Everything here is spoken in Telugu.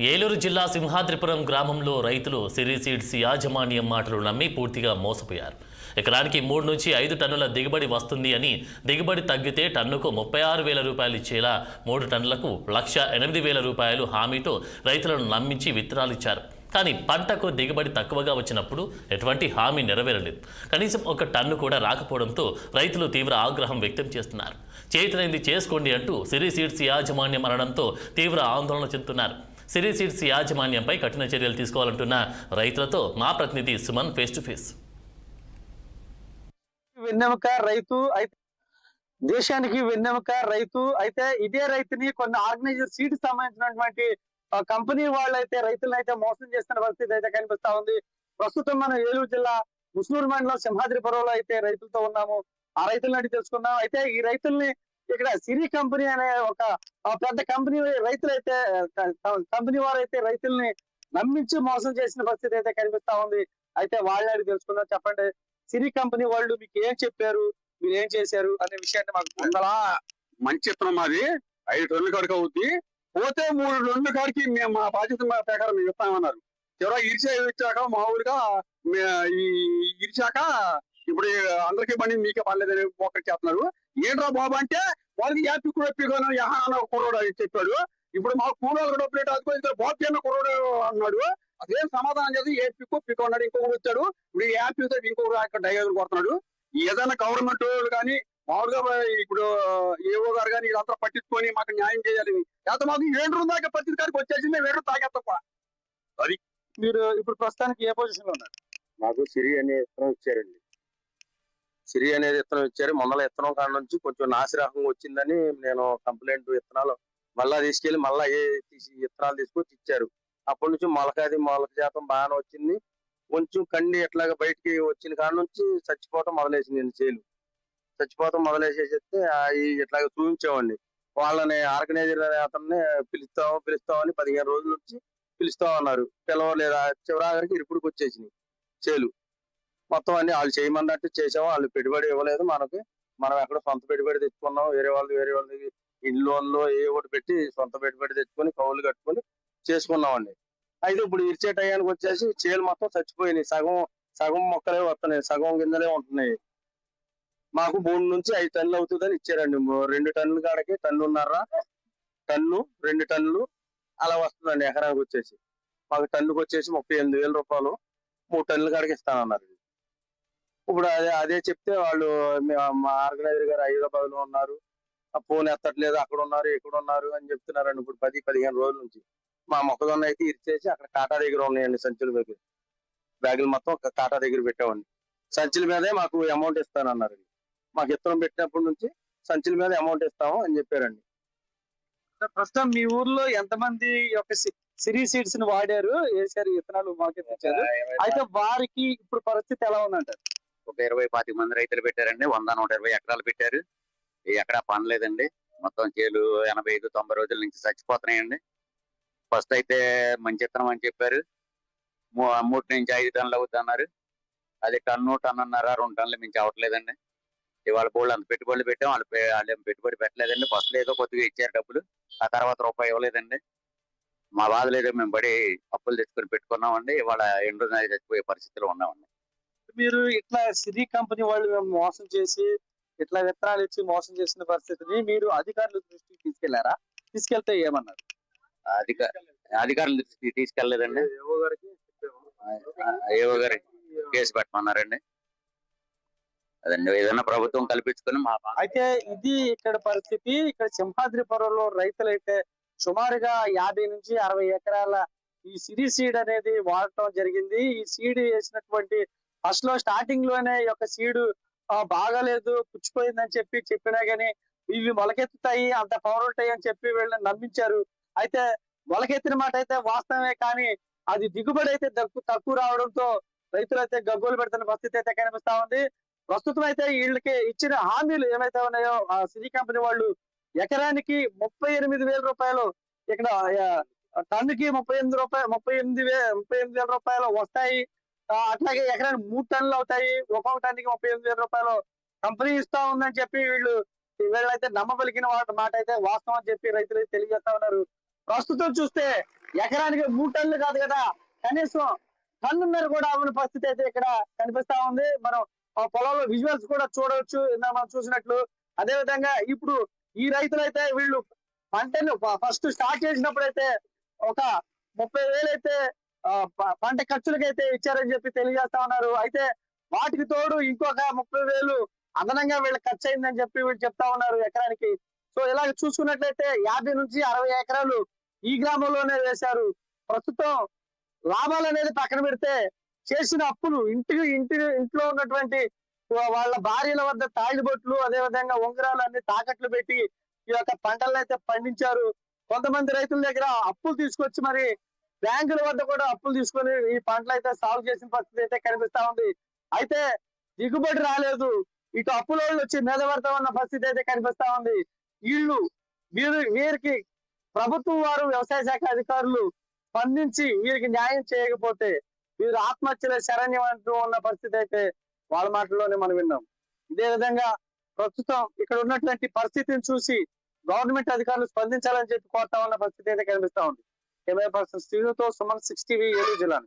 ఏలూరు జిల్లా సింహాద్రిపురం గ్రామంలో రైతులు సిరి సీడ్స్ యాజమాన్యం మాటలు నమ్మి పూర్తిగా మోసపోయారు. ఎకరానికి 3 నుంచి 5 టన్నుల దిగుబడి వస్తుంది అని, దిగుబడి తగ్గితే టన్నుకు 36,000 రూపాయలు ఇచ్చేలా 3 టన్నులకు 1,08,000 రూపాయలు హామీతో రైతులను నమ్మించి విత్తనాలు ఇచ్చారు. కానీ పంటకు దిగుబడి తక్కువగా వచ్చినప్పుడు ఎటువంటి హామీ నెరవేరలేదు. కనీసం 1 టన్ను కూడా రాకపోవడంతో రైతులు తీవ్ర ఆగ్రహం వ్యక్తం చేస్తున్నారు. చేతనైంది చేసుకోండి అంటూ సిరి సీడ్స్ యాజమాన్యం అనడంతో తీవ్ర ఆందోళన చెందుతున్నారు. సిరి సీడ్స్ యాజమాన్యంపై కఠిన చర్యలు తీసుకోవాలంటున్న రైతులతో మా ప్రతినిధి సుమన్ ఫేస్ టు ఫేస్. వెన్నెముక రైతు అయితే దేశానికి వెన్నెముక రైతు అయితే ఇదే రైతుని కొన్ని ఆర్గనైజర్ సీడ్ సంబంధించినటువంటి కంపెనీ వాళ్ళు అయితే రైతులను అయితే మోసం చేస్తున్న పరిస్థితి అయితే కనిపిస్తా ఉంది. ప్రస్తుతం మనం ఏలూరు జిల్లా ముస్నూరు మండలం సింహాద్రిపురంలో అయితే రైతులతో ఉన్నాము. ఆ రైతులను అడిగి తెలుసుకుందాం. అయితే ఈ రైతుల్ని ఇక్కడ సిరి కంపెనీ అనే ఒక పెద్ద కంపెనీ రైతులైతే కంపెనీ వారు అయితే రైతుల్ని నమ్మించి మోసం చేసిన పరిస్థితి అయితే కనిపిస్తా ఉంది. అయితే వాళ్ళని అడిగి తెలుసుకుందాం. చెప్పండి, సిరి కంపెనీ వాళ్ళు మీకు ఏం చెప్పారు, మీరు ఏం చేశారు అనే విషయాన్ని మాకు అందులో మంచి ఇత్తనం అది 5 టన్నుల కాడికి అవుద్ది. పోతే 3 టన్నుల కాడికి మేము మా బాధ్యత ప్రకారం మేము ఇస్తామన్నారు. చివరి ఇచ్చాక మామూలుగా ఇరిచాక ఇప్పుడు అందరికీ బండి మీకే పర్లేదని ఒకటి చేస్తున్నారు. ఏంట్రా బాబు అంటే వాళ్ళకి యాపీ కూడా యహాన కుర్రోడు అని చెప్పాడు. ఇప్పుడు మాకు కూలోళ్ళు డబ్బులు అది బాబు అన్న కుర్రోడు అన్నాడు. అదేం సమాధానం చేసి ఏ పిక్ అన్నాడు. ఇంకొకటి వచ్చాడు. ఇప్పుడు యాపీతో ఇంకొక డైవర్ కొడుతున్నాడు. ఏదైనా గవర్నమెంట్ కానీ మామూలుగా ఇప్పుడు ఏవో గారు కానీ ఇదంతా పట్టించుకొని మాకు న్యాయం చేయాలి. లేకపోతే మాకు 7 రోజుల దాకా ప్రతి కాడికి వచ్చేసి మేము 7 తాగేస్తాం కూడా. అది మీరు ఇప్పుడు ప్రస్తుతానికి ఏ పొజిషన్ లో ఉన్నారు? నాకు సిరి అనే విత్తనం ఇచ్చారండి. సిరి అనేది విత్తనం ఇచ్చారు. మొదల విత్తనం కాడ నుంచి కొంచెం నాసిరకం వచ్చిందని నేను కంప్లైంట్ విత్తనాలు మళ్ళా తీసుకెళ్లి మళ్ళా విత్తనాలు తీసుకొచ్చి ఇచ్చారు. అప్పటి నుంచి మొలక శాతం బాగానే వచ్చింది. కొంచెం కండి ఎట్లాగా బయటికి వచ్చిన కాడ నుంచి చచ్చిపోవటం మొదలేసింది. చేలు చచ్చిపోవటం మొదలేసేస్తే ఇట్లాగా చూపించామండి. వాళ్ళని ఆర్గనైజర్ అతన్ని పిలుస్తామని 15 రోజుల నుంచి పిలుస్తామన్నారు. పిలవలేదా చివరాఖరికి ఇరుపుడికి వచ్చేసినాయి చేలు మొత్తం అన్ని. వాళ్ళు చేయమన్నట్టు చేసాము. వాళ్ళు పెట్టుబడి ఇవ్వలేదు మనకి. మనం ఎక్కడ సొంత పెట్టుబడి తెచ్చుకున్నాం. వేరే వాళ్ళది ఇల్లు లోన్లో ఏ ఒకటి పెట్టి సొంత పెట్టుబడి తెచ్చుకొని కౌలు కట్టుకొని చేసుకున్నామండి. అయితే ఇప్పుడు ఇరిచే టయానికి వచ్చేసి చేలు మొత్తం చచ్చిపోయినాయి. సగం మొక్కలే వస్తున్నాయి, సగం గింజలే ఉంటున్నాయి. మాకు 3 నుంచి 5 టన్నులు అవుతుందని ఇచ్చారండి. 2 టన్నుల కాడకి టన్ను 2 టన్నులు అలా వస్తుందండి ఎకరానికి వచ్చేసి. మాకు టన్నుకు వచ్చేసి 38,000 రూపాయలు 3 టన్నుల కాడకి ఇస్తానన్నారు. ఇప్పుడు అదే చెప్తే వాళ్ళు మా ఆర్గనైజర్ గారు హైదరాబాద్ లో ఉన్నారు, ఫోన్ ఎత్తట్లేదు, అక్కడ ఉన్నారు ఇక్కడ ఉన్నారు అని చెప్తున్నారండి. ఇప్పుడు 10-15 రోజుల నుంచి మా మొక్కజొన్న అయితే ఇరిచేసి అక్కడ కాటా దగ్గర ఉన్నాయండి. సంచుల దగ్గర బ్యాగులు మొత్తం కాటా దగ్గర పెట్టామండి. సంచుల మీదే మాకు అమౌంట్ ఇస్తానన్నారండి. మాకు ఇత్తనం పెట్టినప్పటి నుంచి సంచుల మీద అమౌంట్ ఇస్తాము అని చెప్పారండి. ప్రస్తుతం మీ ఊర్లో ఎంతమంది యొక్క సిరి సీడ్స్ ని వాడారు, వేసారు, విత్తనాలు మొలకెత్తించారు? అయితే వారికి ఇప్పుడు పరిస్థితి ఎలా ఉందంటారు? ఒక 20-25 మంది రైతులు పెట్టారండి. 100-120 ఎకరాలు పెట్టారు. ఎక్కడా పనలేదండి. మొత్తం చేలు 85-90 రోజుల నుంచి చచ్చిపోతున్నాయండి. ఫస్ట్ అయితే మంచి విత్తనం అని చెప్పారు. 3 నుంచి 5 టన్నులు అవుద్ది అన్నారు. అది టన్నున్నర 2 టన్నులు మించి అవ్వట్లేదండి. ఇవాళ బోళ్ళు అంత పెట్టుబడులు పెట్టాం. వాళ్ళు పెట్టుబడి పెట్టలేదండి. ఫస్ట్ ఏదో కొద్దిగా ఇచ్చారు డబ్బులు, ఆ తర్వాత రూపాయి ఇవ్వలేదండి. మా బాధ లేదో మేము బడి అప్పులు తెచ్చుకొని పెట్టుకున్నామండి. ఇవాళ ఎండు చచ్చిపోయే పరిస్థితిలో ఉన్నామండి. మీరు ఇట్లా సిరి కంపెనీ వాళ్ళు మోసం చేసి ఇట్లా విత్తనాలు ఇచ్చి మోసం చేసిన పరిస్థితిని మీరు అధికారుల దృష్టికి తీసుకెళ్లారా? తీసుకెళ్తే ఏమన్నారు? అధికారుల దృష్టికి తీసుకెళ్లేదండి. ఏవో గారి కేసు పెట్టమన్నారండి. అదండి ఏదైనా ప్రభుత్వం కల్పించుకొని అయితే ఇది ఇక్కడ పరిస్థితి. ఇక్కడ సింహాద్రిపురంలో రైతులైతే సుమారుగా 50 నుంచి 60 ఎకరాల ఈ సిరి సీడ్ అనేది వాడటం జరిగింది. ఈ సీడ్ వేసినటువంటి ఫస్ట్ లో స్టార్టింగ్ లోనే ఈ యొక్క సీడ్ బాగాలేదు, పుచ్చిపోయిందని చెప్పినా గానీ ఇవి మొలకెత్తుతాయి, అంత పవర్ ఉంటాయి అని చెప్పి వీళ్ళని నమ్మించారు. అయితే మొలకెత్తిన మాట అయితే వాస్తవమే, కానీ అది దిగుబడి అయితే తక్కువ రావడంతో రైతులు అయితే గగ్గోలు పెడుతున్న పరిస్థితి అయితే కనిపిస్తా ఉంది. ప్రస్తుతం అయితే వీళ్ళకి ఇచ్చిన హామీలు ఏమైతే ఉన్నాయో ఆ సిరి కంపెనీ వాళ్ళు ఎకరానికి 38,000 రూపాయలు, ఇక్కడ టన్నుకి 38,000 రూపాయలు వస్తాయి. అట్లాగే ఎకరానికి 3 టన్నులు అవుతాయి. ఒక్కొక్క టన్నుకి 38,000 రూపాయలు కంపెనీ ఇస్తా ఉందని చెప్పి వీళ్ళైతే నమ్మబలికిన మాట అయితే వాస్తవం అని చెప్పి రైతులు తెలియజేస్తా ఉన్నారు. ప్రస్తుతం చూస్తే ఎకరానికి 3 టన్నులు కాదు కదా, కనీసం టన్నున్నర కూడా అవ్వని పరిస్థితి అయితే ఇక్కడ కనిపిస్తా ఉంది. మనం ఆ పొలంలో విజువల్స్ కూడా చూడవచ్చు, ఇందాక మనం చూసినట్లు. అదే విధంగా ఇప్పుడు ఈ రైతులైతే వీళ్ళు పంటను ఫస్ట్ స్టార్ట్ చేసినప్పుడు అయితే ఒక 30,000 అయితే పంట ఖర్చులకైతే ఇచ్చారని చెప్పి తెలియజేస్తా ఉన్నారు. అయితే వాటికి తోడు ఇంకొక 30,000 అదనంగా వీళ్ళకి ఖర్చు అయిందని చెప్పి వీళ్ళు చెప్తా ఉన్నారు ఎకరానికి. సో ఇలాగ చూసుకున్నట్లయితే 50 నుంచి 60 ఎకరాలు ఈ గ్రామంలోనే వేశారు. ప్రస్తుతం లాభాలు అనేది పక్కన పెడితే చేసిన అప్పులు ఇంట్లో ఉన్నటువంటి వాళ్ళ భార్యల వద్ద తాళిబొట్లు, అదే విధంగా ఉంగరాలు అన్ని తాకట్లు పెట్టి ఈ యొక్క పంటలను అయితే పండించారు. కొంతమంది రైతుల దగ్గర అప్పులు తీసుకొచ్చి మరి బ్యాంకుల వద్ద కూడా అప్పులు తీసుకొని ఈ పంటలు అయితే సాగు చేసిన పరిస్థితి అయితే కనిపిస్తా ఉంది. అయితే దిగుబడి రాలేదు, ఇటు అప్పుల వాళ్ళు వచ్చి మీద పడతా ఉన్న పరిస్థితి అయితే కనిపిస్తా ఉంది. వీరికి ప్రభుత్వం వారు, వ్యవసాయ శాఖ అధికారులు స్పందించి వీరికి న్యాయం చేయకపోతే వీరు ఆత్మహత్యల శరణ్యం అంటూ ఉన్న పరిస్థితి అయితే వాళ్ళ మాటల్లోనే మనం విన్నాం. ఇదే విధంగా ప్రస్తుతం ఇక్కడ ఉన్నటువంటి పరిస్థితిని చూసి గవర్నమెంట్ అధికారులు స్పందించాలని చెప్పి కోరుతా ఉన్న పరిస్థితి అయితే కనిపిస్తా ఉంది. కెమెరా పర్సన్ శ్రీనుతో సుమన్ 6 టీవీ ఏలూరు జిల్లా.